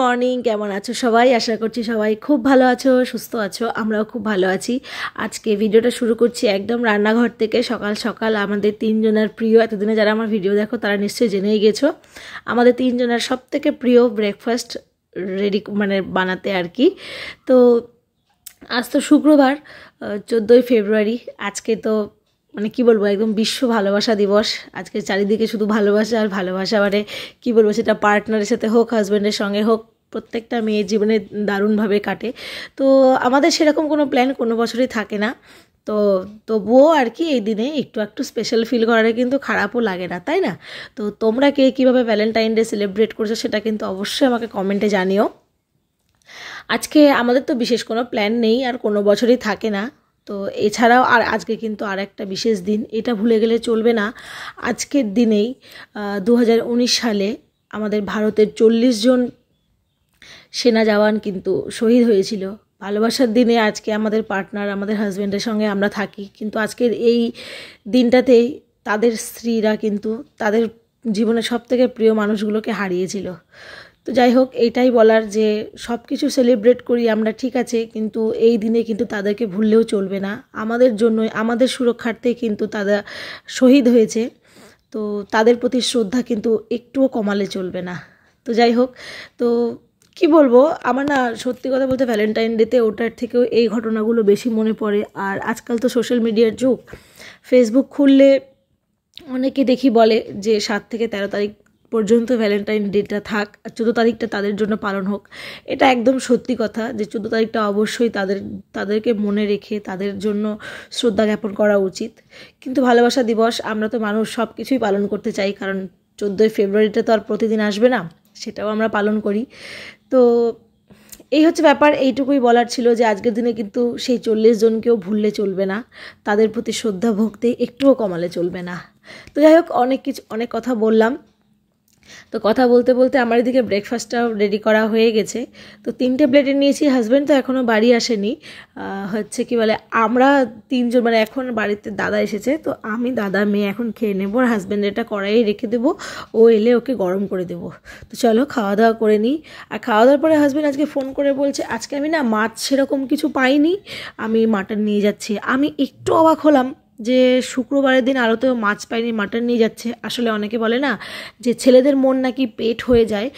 Morning, কেমন আছো সবাই? আশা করছি সবাই খুব ভালো আছো, সুস্থ আছো। আমরাও খুব ভালো আছি। আজকে ভিডিওটা শুরু করছি একদম রান্নাঘর থেকে। সকাল সকাল আমাদের তিনজনের প্রিয়, এতদিনে যারা আমার ভিডিও দেখো তারা নিশ্চয়ই জেনেই গেছো, আমাদের তিনজনের সব থেকে প্রিয় ব্রেকফাস্ট রেডি মানে বানাতে আর কি। তো আজ তো শুক্রবার, 14ই ফেব্রুয়ারি। আজকে তো মানে কি বলবো, একদম বিশ্ব ভালোবাসা দিবস। আজকে চারিদিকে শুধু ভালোবাসা আর ভালোবাসা, মানে কি বলবো, সেটা পার্টনারের সাথে হোক, হাজব্যান্ডের সঙ্গে হোক, প্রত্যেকটা মেয়ের জীবনে দারুণভাবে কাটে। তো আমাদের সেরকম কোনো প্ল্যান কোনো বছরই থাকে না, তো তবুও আর কি এই দিনে একটু একটু স্পেশাল ফিল করাটা কিন্তু খারাপও লাগে না, তাই না? তো তোমরা কে কীভাবে ভ্যালেন্টাইন ডে সেলিব্রেট করছো সেটা কিন্তু অবশ্যই আমাকে কমেন্টে জানিও। আজকে আমাদের তো বিশেষ কোনো প্ল্যান নেই, আর কোনো বছরই থাকে না। তো এছাড়াও আর আজকে কিন্তু আর একটা বিশেষ দিন, এটা ভুলে গেলে চলবে না। আজকের দিনেই 2019 সালে আমাদের ভারতের 40 জন সেনা জওয়ান কিন্তু শহীদ হয়েছিল। ভালোবাসার দিনে আজকে আমাদের পার্টনার, আমাদের হাজব্যান্ডের সঙ্গে আমরা থাকি, কিন্তু আজকের এই দিনটাতেই তাদের স্ত্রীরা কিন্তু তাদের জীবনের সবথেকে প্রিয় মানুষগুলোকে হারিয়েছিল। তো যাই হোক, এইটাই বলার যে সব কিছু সেলিব্রেট করি আমরা, ঠিক আছে, কিন্তু এই দিনে কিন্তু তাদেরকে ভুললেও চলবে না। আমাদের জন্যই, আমাদের সুরক্ষার্থেই কিন্তু তারা শহীদ হয়েছে। তো তাদের প্রতি শ্রদ্ধা কিন্তু একটুও কমালে চলবে না। তো যাই হোক, তো কি বলবো, আমার না সত্যি কথা বলতে ভ্যালেন্টাইন ডেতে ওটার থেকেও এই ঘটনাগুলো বেশি মনে পড়ে। আর আজকাল তো সোশ্যাল মিডিয়ার যুগ, ফেসবুক খুললে অনেকে দেখি বলে যে 7 থেকে 13 তারিখ পর্যন্ত ভ্যালেন্টাইন ডেটা থাক, আর 14 তারিখটা তাদের জন্য পালন হোক। এটা একদম সত্যি কথা যে 14 তারিখটা অবশ্যই তাদেরকে মনে রেখে তাদের জন্য শ্রদ্ধা জ্ঞাপন করা উচিত। কিন্তু ভালোবাসা দিবস, আমরা তো মানুষ, সব কিছুই পালন করতে চাই, কারণ 14ই ফেব্রুয়ারিটা তো আর প্রতিদিন আসবে না, সেটাও আমরা পালন করি। তো এই হচ্ছে ব্যাপার। এইটুকুই বলার ছিল যে আজকের দিনে কিন্তু সেই 40 জনকেও ভুললে চলবে না, তাদের প্রতি শ্রদ্ধা ভক্তি একটুও কমালে চলবে না। তো যাই হোক, অনেক কথা বললাম। তো কথা বলতে বলতে আমার এদিকে ব্রেকফাস্টটাও রেডি করা হয়ে গেছে। তো 3টে প্লেটে নিয়েছি, হাজব্যান্ড তো এখনও বাড়ি আসেনি। হচ্ছে কি বলে, আমরা তিনজন, মানে এখন বাড়িতে দাদা এসেছে, তো আমি, দাদা, মেয়ে এখন খেয়ে নেবো, আর হাজব্যান্ড এটা কড়াইয়ে রেখে দেবো, ও এলে ওকে গরম করে দেবো। তো চলো খাওয়া দাওয়া করে নিই। আর খাওয়া দাওয়ার পরে হাজব্যান্ড আজকে ফোন করে বলছে আজকে আমি না মাছ সেরকম কিছু পাইনি, আমি মাটন নিয়ে যাচ্ছি। আমি একটু অবাক হলাম যে শুক্রবারের দিন আলোতেও মাছ পাইনি, মাটন নিয়ে যাচ্ছে। আসলে অনেকে বলে না যে ছেলেদের মন নাকি পেট হয়ে যায়,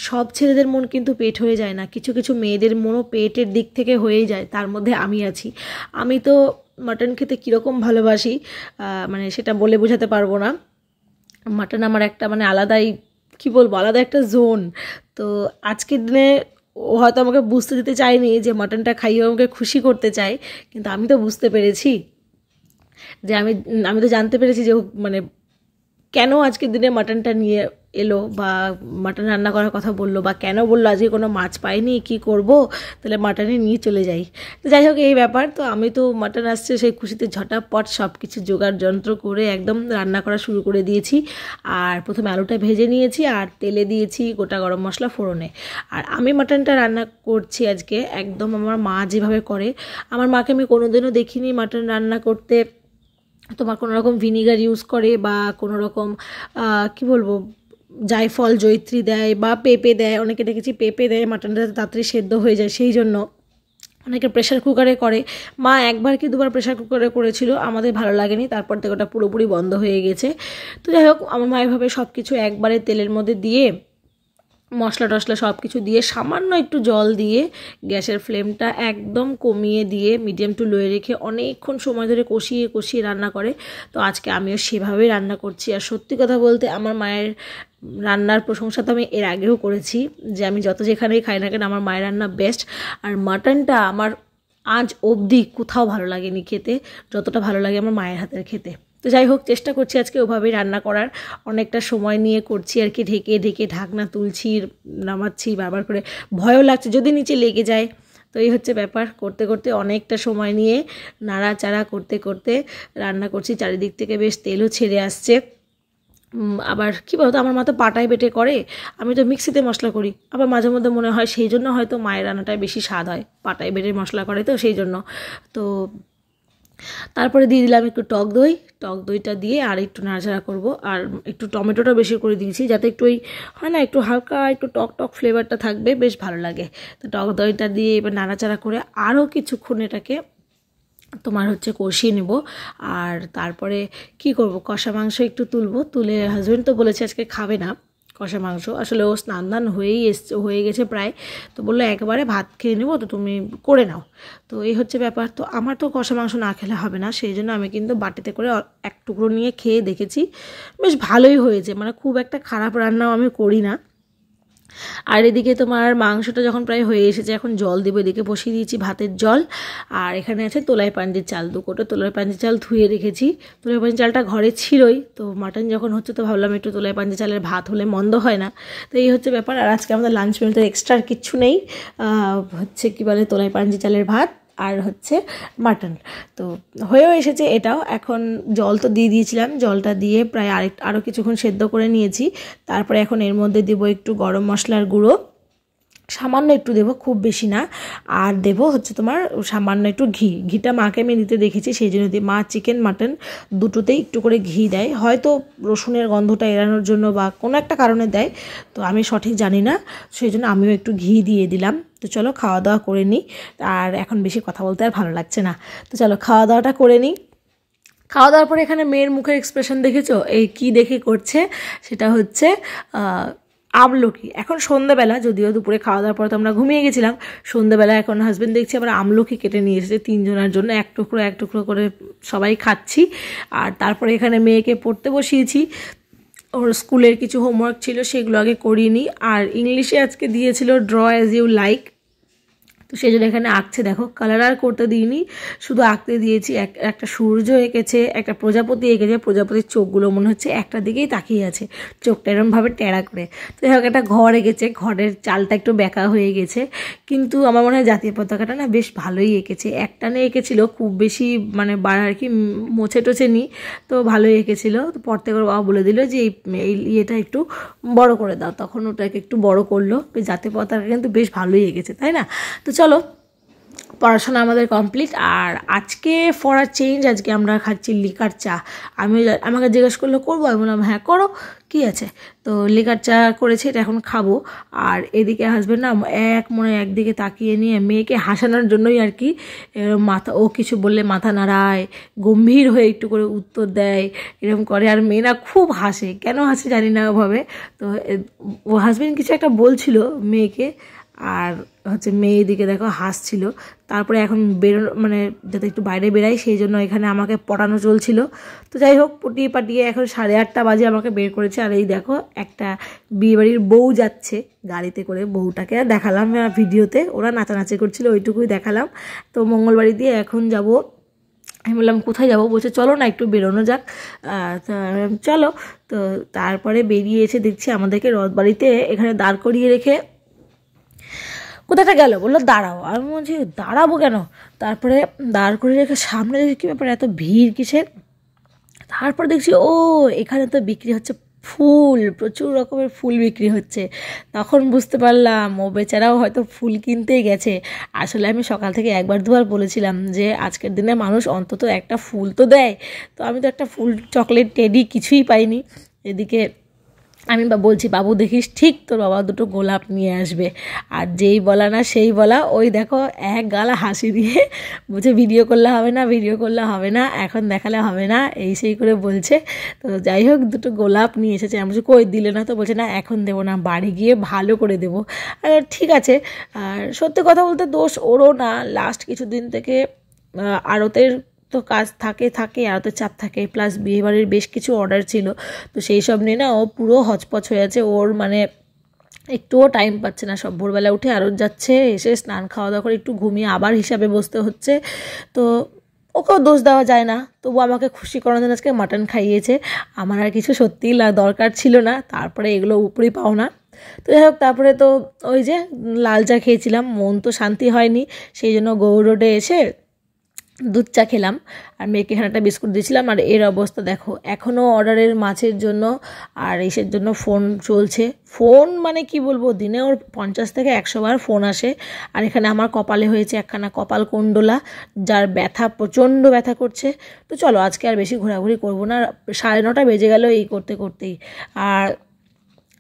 সব ছেলেদের মন কিন্তু পেট হয়ে যায় না, কিছু কিছু মেয়েদের মনও পেটের দিক থেকে হয়েই যায়, তার মধ্যে আমি আছি। আমি তো মাটন খেতে কীরকম ভালোবাসি, মানে সেটা বলে বোঝাতে পারবো না। মাটন আমার একটা মানে আলাদাই, কি বলবো, আলাদা একটা জোন। তো আজকের দিনে ও হয়তো আমাকে বুঝতে দিতে চায়নি যে মাটনটা খাইয়ে আমাকে খুশি করতে চায়, কিন্তু আমি তো বুঝতে পেরেছি যে আমি তো জানতে পেরেছি যে মানে কেন আজকের দিনে মাটনটা নিয়ে এলো, বা মাটন রান্না করার কথা বললো, বা কেন বললো আজকে কোনো মাছ পাইনি, কি করব, তাহলে মাটনে নিয়ে চলে যাই। তো যাই হোক, এই ব্যাপার। তো আমি তো মাটন আসছে সেই খুশিতে ঝটাপট সব কিছু জোগাড় যন্ত্র করে একদম রান্না করা শুরু করে দিয়েছি। আর প্রথমে আলুটা ভেজে নিয়েছি, আর তেলে দিয়েছি গোটা গরম মশলা ফোড়নে। আর আমি মাটনটা রান্না করছি আজকে একদম আমার মা যেভাবে করে। আমার মাকে আমি কোনোদিনও দেখিনি মাটন রান্না করতে তোমার কোনো রকম ভিনিগার ইউজ করে, বা কোনো রকম কি বলবো, জায়ফল জয়িত্রী দেয় বা পেঁপে দেয়। অনেকে দেখেছি পেঁপে দেয়, মাটনটা তাড়াতাড়ি সেদ্ধ হয়ে যায়, সেই জন্য অনেকে প্রেশার কুকারে করে। মা একবার কি দুবার প্রেশার কুকারে করেছিল, আমাদের ভালো লাগেনি, তারপর থেকে ওটা পুরোপুরি বন্ধ হয়ে গেছে। তো যাই হোক, আমার মা এভাবে সব কিছু একবারে তেলের মধ্যে দিয়ে মশলা টশলা সব কিছু দিয়ে সামান্য একটু জল দিয়ে গ্যাসের ফ্লেমটা একদম কমিয়ে দিয়ে মিডিয়াম টু লোয়ে রেখে অনেকক্ষণ সময় ধরে কষিয়ে কষিয়ে রান্না করে। তো আজকে আমিও সেভাবেই রান্না করছি। আর সত্যি কথা বলতে আমার মায়ের রান্নার প্রশংসা তো আমি এর আগেও করেছি, যে আমি যত যেখানেই খাই না কেন আমার মায়ের রান্না বেস্ট। আর মাটনটা আমার আজ অবধি কোথাও ভালো লাগেনি খেতে, যতটা ভালো লাগে আমার মায়ের হাতের খেতে। তো যাই হোক, চেষ্টা করছি আজকে ওভাবেই রান্না করার, অনেকটা সময় নিয়ে করছি আর কি, ঢেকে ঢেকে ঢাকনা তুলছি, নামাচ্ছি বারবার করে, ভয়ও লাগছে যদি নিচে লেগে যায়। তো এই হচ্ছে ব্যাপার, করতে করতে অনেকটা সময় নিয়ে নাড়াচাড়া করতে করতে রান্না করছি। চারিদিক থেকে বেশ তেলও ছেড়ে আসছে। আবার কী বলতো, আমার মা তো পাটায় বেটে করে, আমি তো মিক্সিতে মশলা করি। আবার মাঝে মধ্যে মনে হয় সেই জন্য হয়তো মায়ের রান্নাটায় বেশি স্বাদ হয়, পাটায় বেটে মশলা করে তো সেই জন্য। তো তারপরে দিয়ে দিলাম একটু টক দইটা দিয়ে আর একটু নাড়াচাড়া করব। আর একটু টমেটোটা বেশি করে দিয়েছি যাতে একটু ওই হয় না একটু হালকা একটু টক ফ্লেভারটা থাকবে, বেশ ভালো লাগে। তো টক দইটা দিয়ে এবার নাড়াচাড়া করে আরও কিছুক্ষণ এটাকে তোমার হচ্ছে কষিয়ে নেব। আর তারপরে কি করব, কষা মাংস একটু তুলে হাজব্যান্ড তো বলেছে আজকে খাবে না কষা মাংস, আসলে ও স্নান হয়ে গেছে প্রায়, তো বললো একবারে ভাত খেয়ে নেবো, তো তুমি করে নাও। তো এই হচ্ছে ব্যাপার। তো আমার তো কষা মাংস না খেলে হবে না, সেই জন্য আমি কিন্তু বাটিতে করে এক টুকরো নিয়ে খেয়ে দেখেছি, বেশ ভালোই হয়েছে, মানে খুব একটা খারাপ রান্নাও আমি করি না। আর এদিকে তোমার মাংসটা যখন প্রায় হয়ে এসেছে, এখন জল দেবো, এদিকে বসিয়ে দিয়েছি ভাতের জল। আর এখানে আছে তোলাই পাঞ্জির চাল, 2 কোটো তোলাই পাঞ্জির চাল ধুয়ে রেখেছি। তোলাই পাঞ্জির চালটা ঘরে ছিলই, তো মাটন যখন হচ্ছে তো ভাবলাম একটু তোলাই পাঞ্জির চালের ভাত হলে মন্দ হয় না। তো এই হচ্ছে ব্যাপার। আর আজকে আমাদের লাঞ্চ মেনুতে এক্সট্রা আর কিচ্ছু নেই, হচ্ছে কি বলে তোলাই পাঞ্জির চালের ভাত আর হচ্ছে মাটন। তো হয়েও এসেছে এটাও। এখন জল তো দিয়ে দিয়েছিলাম, জলটা দিয়ে প্রায় আরও কিছুক্ষণ সেদ্ধ করে নিয়েছি। তারপরে এখন এর মধ্যে দেবো একটু গরম মশলার গুঁড়ো, সামান্য একটু দেবো, খুব বেশি না। আর দেবো হচ্ছে তোমার সামান্য একটু ঘিটা মাকে আমি দিতে দেখেছি, সেই জন্য দিই। মা চিকেন মাটন দুটোতেই একটু করে ঘি দেয়, হয়তো রসুনের গন্ধটা এড়ানোর জন্য বা কোনো একটা কারণে দেয়, তো আমি সঠিক জানি না, সেই জন্য আমিও একটু ঘি দিয়ে দিলাম। তো চলো খাওয়া দাওয়া করে নিই, আর এখন বেশি কথা বলতে আর ভালো লাগছে না, তো চলো খাওয়া দাওয়াটা করে নিই। খাওয়া দাওয়ার পরে এখানে মেয়ের মুখের এক্সপ্রেশন দেখেছো, এই কি দেখে করছে, সেটা হচ্ছে আমলকি। এখন সন্ধ্যাবেলা, যদিও দুপুরে খাওয়া দাওয়ার পরে তো আমরা ঘুমিয়ে গেছিলাম, সন্ধ্যাবেলা এখন হাজব্যান্ড দেখছি আবার আমলকি কেটে নিয়ে এসেছে 3 জনের জন্য, এক টুকরো করে সবাই খাচ্ছি। আর তারপরে এখানে মেয়েকে পড়তে বসিয়েছি, ওর স্কুলের কিছু হোমওয়ার্ক ছিল সেগুলো আগে করিয়ে নিই। আর ইংলিশে আজকে দিয়েছিল ড্র অ্যাজ ইউ লাইক, তো সেই জন্য এখানে আঁকছে, দেখো কালার আর করতে দিইনি, শুধু আঁকতে দিয়েছি। একটা সূর্য এঁকেছে, একটা প্রজাপতি এঁকেছে, প্রজাপতির চোখগুলো মনে হচ্ছে একটা দিকেই তাকিয়ে আছে, চোখটা এরমভাবে টেরা করে। তো যাই হোক একটা ঘর এঁকেছে, ঘরের চালটা একটু বেঁকা হয়ে গেছে, কিন্তু আমার মনে হয় জাতীয় পতাকাটা না বেশ ভালোই এঁকেছে। একটানে এঁকেছিল, খুব বেশি মানে আর কি মোছে নি, তো ভালোই এঁকেছিল। তো পড়তে করে বাবা বলে দিল যে এই ইয়েটা একটু বড় করে দাও, তখন ওটাকে একটু বড় করলো। জাতীয় পতাকা কিন্তু বেশ ভালোই এঁকেছে, তাই না? তো চলো পড়াশোনা আমাদের কমপ্লিট। আর আজকে ফর আ চেঞ্জ আজকে আমরা খাচ্ছি লিকার চা। আমাকে জিজ্ঞেস করলো করবো, আমি বললাম হ্যাঁ করো, কী আছে। তো লিকার চা করেছে, এটা এখন খাবো। আর এদিকে হাজব্যান্ড না একদিকে তাকিয়ে নিয়ে মেয়েকে হাসানোর জন্যই আর কি ও কিছু বললে মাথা নাড়ায়, গম্ভীর হয়ে একটু করে উত্তর দেয়, এরকম করে। আর মেয়ে না খুব হাসে, কেন হাসে জানি না ওভাবে। তো ও হাজব্যান্ড কিছু একটা বলছিল মেয়েকে, আর হচ্ছে মেয়ে দিকে দেখো হাসছিল। তারপরে এখন মানে যাতে একটু বাইরে বেরাই, সেই জন্য এখানে আমাকে পড়ানো চলছিল। তো যাই হোক পটিয়ে পাটিয়ে এখন 8:30 বাজে আমাকে বের করেছে। আর এই দেখো একটা বিয়েবাড়ির বউ যাচ্ছে গাড়িতে করে, বউটাকে দেখালাম ভিডিওতে, ওরা নাচানাচি করছিল ওইটুকুই দেখালাম। তো মঙ্গলবাড়ি দিয়ে এখন যাব। আমি বললাম কোথায় যাবো, বলছে চলো না একটু বেরোনো যাক। চলো। তো তারপরে বেরিয়ে এসে দেখছি আমাদেরকে রথবাড়িতে এখানে দাঁড় করিয়ে রেখে কোথাটা গেল, বললো দাঁড়াও। আমি বলছি দাঁড়াবো কেন? তারপরে দাঁড় করে রেখে সামনে দেখি কী ব্যাপার, এত ভিড় কিসের। তারপর দেখছি ও এখানে তো বিক্রি হচ্ছে ফুল, প্রচুর রকমের ফুল বিক্রি হচ্ছে। তখন বুঝতে পারলাম ও বেচারাও হয়তো ফুল কিনতেই গেছে। আসলে আমি সকাল থেকে 1-2বার বলেছিলাম যে আজকের দিনে মানুষ অন্তত একটা ফুল তো দেয়, তো আমি তো একটা ফুল, চকলেট, টেডি কিছুই পাইনি। এদিকে আমি বলছি বাবু দেখিস ঠিক তোর বাবা 2টো গোলাপ নিয়ে আসবে। আর যেই বলা না সেই বলা, ওই দেখো এক গালা হাসি দিয়ে বলছে ভিডিও করলে হবে না, এখন দেখালে হবে না, এই সেই করে বলছে। তো যাই হোক 2টো গোলাপ নিয়ে এসেছে। আমি বলছি কই দিলে না তো, বলছে না এখন দেবো না, বাড়ি গিয়ে ভালো করে দেবো। ঠিক আছে। আর সত্যি কথা বলতে দোষ ওরও না, লাস্ট কিছুদিন থেকে আড়তের তো কাজ থাকে আড়তের চাপ থাকে, প্লাস বিয়েবাড়ির বেশ কিছু অর্ডার ছিল, তো সেই সব নিয়ে না ও পুরো হচপচ হয়ে আছে। ওর মানে একটুও টাইম পাচ্ছে না, সব ভোরবেলা উঠে আড়ত যাচ্ছে, এসে স্নান খাওয়া দাওয়া করে একটু ঘুমিয়ে আবার হিসাবে বসতে হচ্ছে। তো ওকেও দোষ দেওয়া যায় না, তবু আমাকে খুশি করার জন্য আজকে মাটন খাইয়েছে। আমার আর কিছু সত্যিই দরকার ছিল না, তারপরে এগুলো উপরেই পাও না। তো যাই হোক তারপরে তো ওই যে লাল চা খেয়েছিলাম, মন তো শান্তি হয়নি, সেই জন্য গৌর রোডে এসে দুধ চা খেলাম আর মেয়েকে এখানে একটা বিস্কুট দিয়েছিলাম। আর এর অবস্থা দেখো, এখনও অর্ডারের মাছের জন্য আর ইসের জন্য ফোন চলছে। ফোন মানে কি বলবো, দিনে ওর 50 থেকে 100 বার ফোন আসে। আর এখানে আমার কপালে হয়েছে একখানা কপাল কুণ্ডলা, যার ব্যথা, প্রচণ্ড ব্যথা করছে। তো চলো আজকে আর বেশি ঘোরাঘুরি করবো না, 9:30 বেজে গেল এই করতে করতেই। আর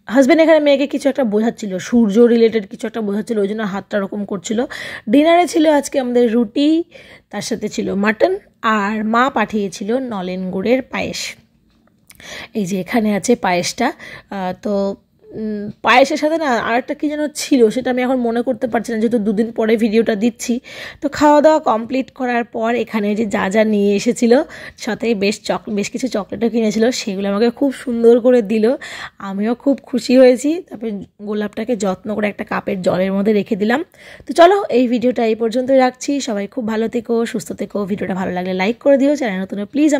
হাজব্যান্ড এখানে মেয়েকে কিছু একটা বোঝাচ্ছিল, সূর্য রিলেটেড কিছু একটা বোঝাচ্ছিল, ওই জন্য হাতটা ওরকম করছিল। ডিনারে ছিল আজকে আমাদের রুটি, তার সাথে ছিল মাটন, আর মা পাঠিয়েছিল নলেন গুড়ের পায়েস। এই যে এখানে আছে পায়েসটা। তো পায়েসের সাথে না আরেকটা কী যেন ছিল, সেটা আমি এখন মনে করতে পারছি না, যেহেতু 2 দিন পরে ভিডিওটা দিচ্ছি। তো খাওয়া দাওয়া কমপ্লিট করার পর এখানে যে যা যা নিয়ে এসেছিল, সাথে বেশ কিছু চকলেটও কিনেছিল, সেগুলো আমাকে খুব সুন্দর করে দিল। আমিও খুব খুশি হয়েছি। তারপরে গোলাপটাকে যত্ন করে একটা কাপের জলের মধ্যে রেখে দিলাম। তো চলো এই ভিডিওটা এই পর্যন্তই রাখছি। সবাই খুব ভালো থেকো, সুস্থ থেকো। ভিডিওটা ভালো লাগলে লাইক করে দিও, চ্যানেল নতুন প্লিজ